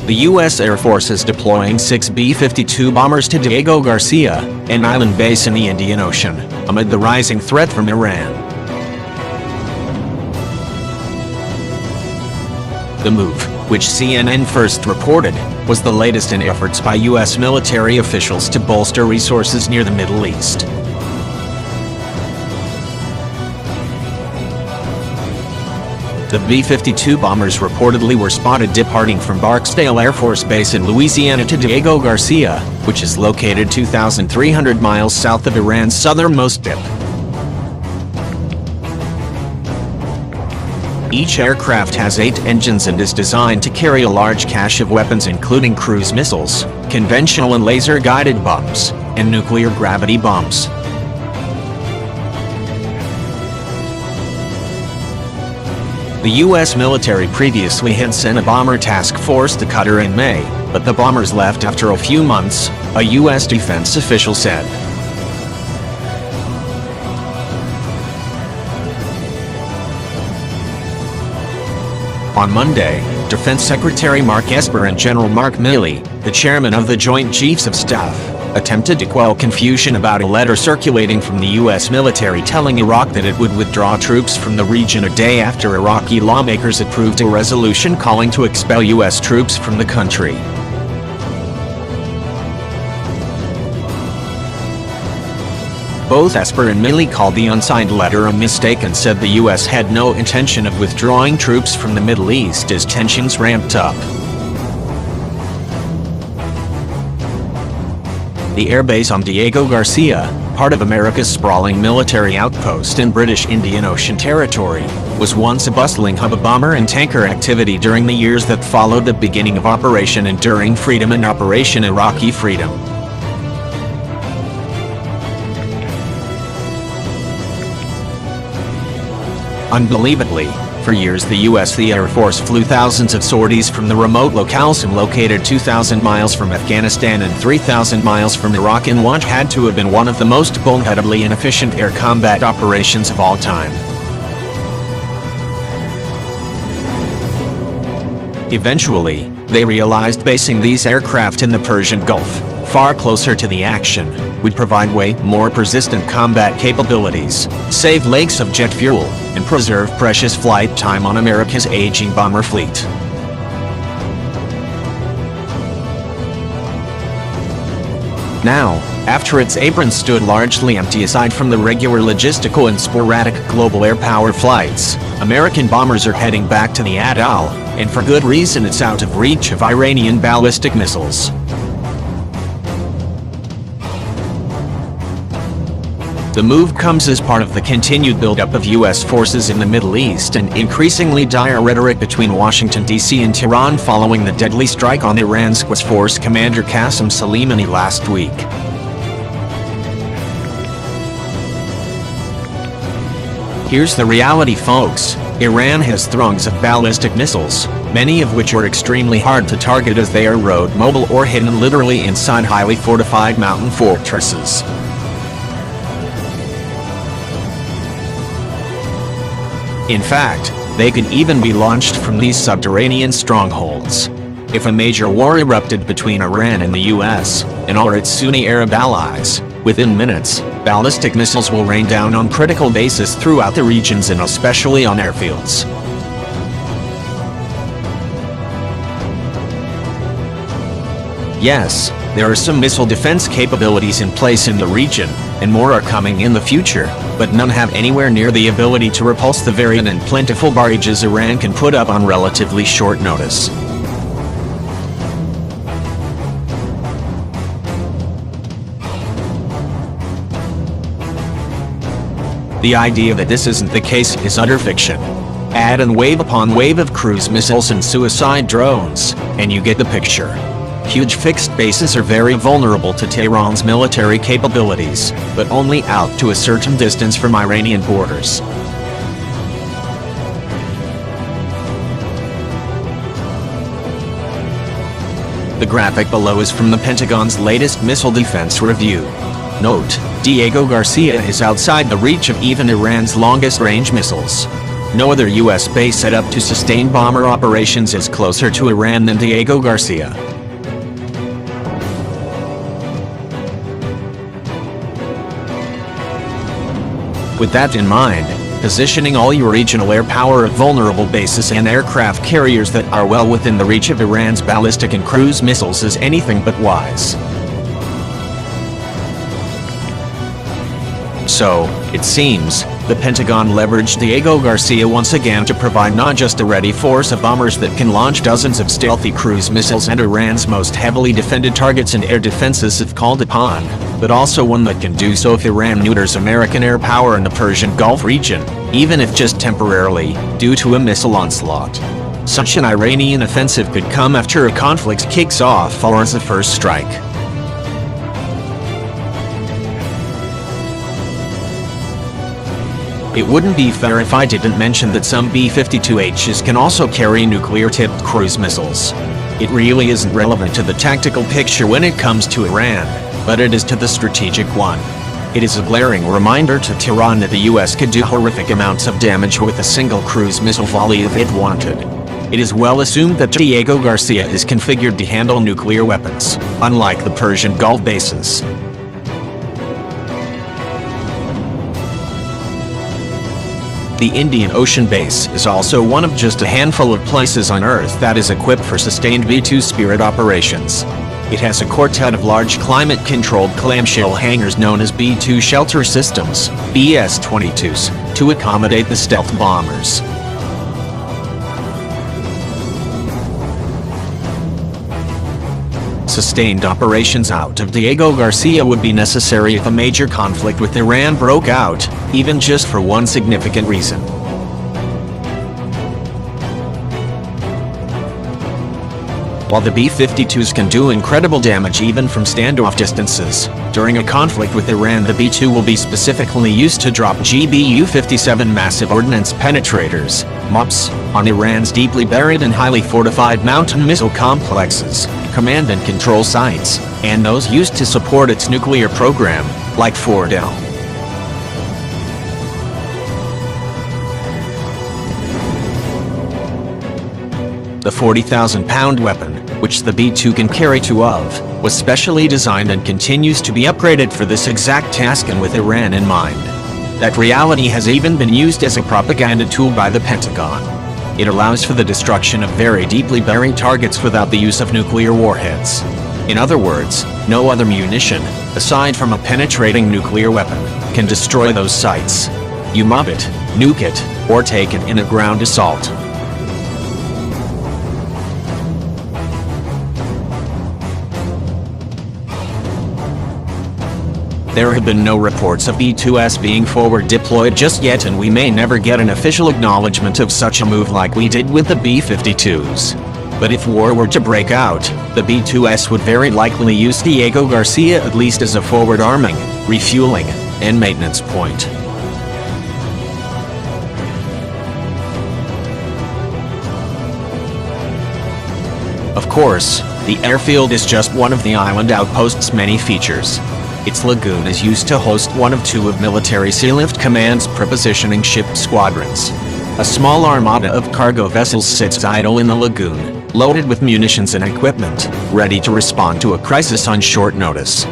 The U.S. Air Force is deploying 6 B-52 bombers to Diego Garcia, an island base in the Indian Ocean, amid the rising threat from Iran. The move, which CNN first reported, was the latest in efforts by U.S. military officials to bolster resources near the Middle East. The B-52 bombers reportedly were spotted departing from Barksdale Air Force Base in Louisiana to Diego Garcia, which is located 2,300 miles south of Iran's southernmost tip. Each aircraft has 8 engines and is designed to carry a large cache of weapons including cruise missiles, conventional and laser-guided bombs, and nuclear gravity bombs. The U.S. military previously had sent a bomber task force to Qatar in May, but the bombers left after a few months, a U.S. defense official said. On Monday, Defense Secretary Mark Esper and General Mark Milley, the chairman of the Joint Chiefs of Staff, attempted to quell confusion about a letter circulating from the U.S. military telling Iraq that it would withdraw troops from the region a day after Iraqi lawmakers approved a resolution calling to expel U.S. troops from the country. Both Esper and Milley called the unsigned letter a mistake and said the U.S. had no intention of withdrawing troops from the Middle East as tensions ramped up. The airbase on Diego Garcia, part of America's sprawling military outpost in British Indian Ocean territory, was once a bustling hub of bomber and tanker activity during the years that followed the beginning of Operation Enduring Freedom and Operation Iraqi Freedom. Unbelievably, for years the U.S. Air Force flew thousands of sorties from the remote locales located 2,000 miles from Afghanistan and 3,000 miles from Iraq in what had to have been one of the most boneheadedly inefficient air combat operations of all time. Eventually, they realized basing these aircraft in the Persian Gulf, far closer to the action, would provide way more persistent combat capabilities, save lakes of jet fuel, and preserve precious flight time on America's aging bomber fleet. Now, after its aprons stood largely empty aside from the regular logistical and sporadic global air power flights, American bombers are heading back to the Atoll, and for good reason. It's out of reach of Iranian ballistic missiles. The move comes as part of the continued buildup of U.S. forces in the Middle East and increasingly dire rhetoric between Washington, D.C. and Tehran following the deadly strike on Iran's Quds Force commander Qasem Soleimani last week. Here's the reality, folks. Iran has throngs of ballistic missiles, many of which are extremely hard to target as they are road mobile or hidden literally inside highly fortified mountain fortresses. In fact, they can even be launched from these subterranean strongholds. If a major war erupted between Iran and the US, and or its Sunni Arab allies, within minutes, ballistic missiles will rain down on critical bases throughout the regions and especially on airfields. Yes, there are some missile defense capabilities in place in the region, and more are coming in the future, but none have anywhere near the ability to repulse the varied and plentiful barrages Iran can put up on relatively short notice. The idea that this isn't the case is utter fiction. Add and wave upon wave of cruise missiles and suicide drones, and you get the picture. Huge fixed bases are very vulnerable to Tehran's military capabilities, but only out to a certain distance from Iranian borders. The graphic below is from the Pentagon's latest missile defense review. Note, Diego Garcia is outside the reach of even Iran's longest-range missiles. No other U.S. base set up to sustain bomber operations is closer to Iran than Diego Garcia. With that in mind, positioning all your regional air power at vulnerable bases and aircraft carriers that are well within the reach of Iran's ballistic and cruise missiles is anything but wise. So, it seems, the Pentagon leveraged Diego Garcia once again to provide not just a ready force of bombers that can launch dozens of stealthy cruise missiles at Iran's most heavily defended targets and air defenses if called upon, but also one that can do so if Iran neuters American air power in the Persian Gulf region, even if just temporarily, due to a missile onslaught. Such an Iranian offensive could come after a conflict kicks off or as a first strike. It wouldn't be fair if I didn't mention that some B-52Hs can also carry nuclear-tipped cruise missiles. It really isn't relevant to the tactical picture when it comes to Iran, but it is to the strategic one. It is a glaring reminder to Tehran that the US could do horrific amounts of damage with a single cruise missile volley if it wanted. It is well assumed that Diego Garcia is configured to handle nuclear weapons, unlike the Persian Gulf bases. The Indian Ocean Base is also one of just a handful of places on Earth that is equipped for sustained B-2 Spirit operations. It has a quartet of large climate-controlled clamshell hangars known as B-2 Shelter Systems, BS-22s, to accommodate the stealth bombers. Sustained operations out of Diego Garcia would be necessary if a major conflict with Iran broke out, even just for one significant reason. While the B-52s can do incredible damage even from standoff distances, during a conflict with Iran the B-2 will be specifically used to drop GBU-57 massive ordnance penetrators, MOPs, on Iran's deeply buried and highly fortified mountain missile complexes, command and control sites, and those used to support its nuclear program, like Fort El. The 40,000-pound weapon, which the B-2 can carry two of, was specially designed and continues to be upgraded for this exact task and with Iran in mind. That reality has even been used as a propaganda tool by the Pentagon. It allows for the destruction of very deeply buried targets without the use of nuclear warheads. In other words, no other munition, aside from a penetrating nuclear weapon, can destroy those sites. You mob it, nuke it, or take it in a ground assault. There have been no reports of B-2s being forward deployed just yet, and we may never get an official acknowledgement of such a move like we did with the B-52s. But if war were to break out, the B-2s would very likely use Diego Garcia at least as a forward arming, refueling, and maintenance point. Of course, the airfield is just one of the island outpost's many features. Its lagoon is used to host one of two of Military Sealift Command's prepositioning ship squadrons. A small armada of cargo vessels sits idle in the lagoon, loaded with munitions and equipment, ready to respond to a crisis on short notice.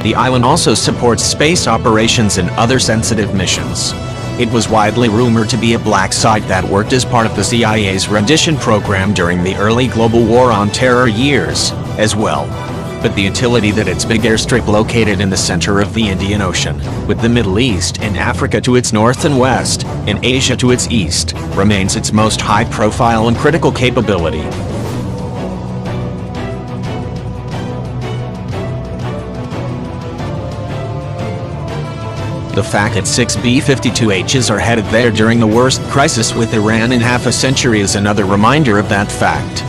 The island also supports space operations and other sensitive missions. It was widely rumored to be a black site that worked as part of the CIA's rendition program during the early global war on terror years, as well. But the utility that its big airstrip located in the center of the Indian Ocean, with the Middle East and Africa to its north and west, and Asia to its east, remains its most high-profile and critical capability. The fact that 6 B-52Hs are headed there during the worst crisis with Iran in half a century is another reminder of that fact.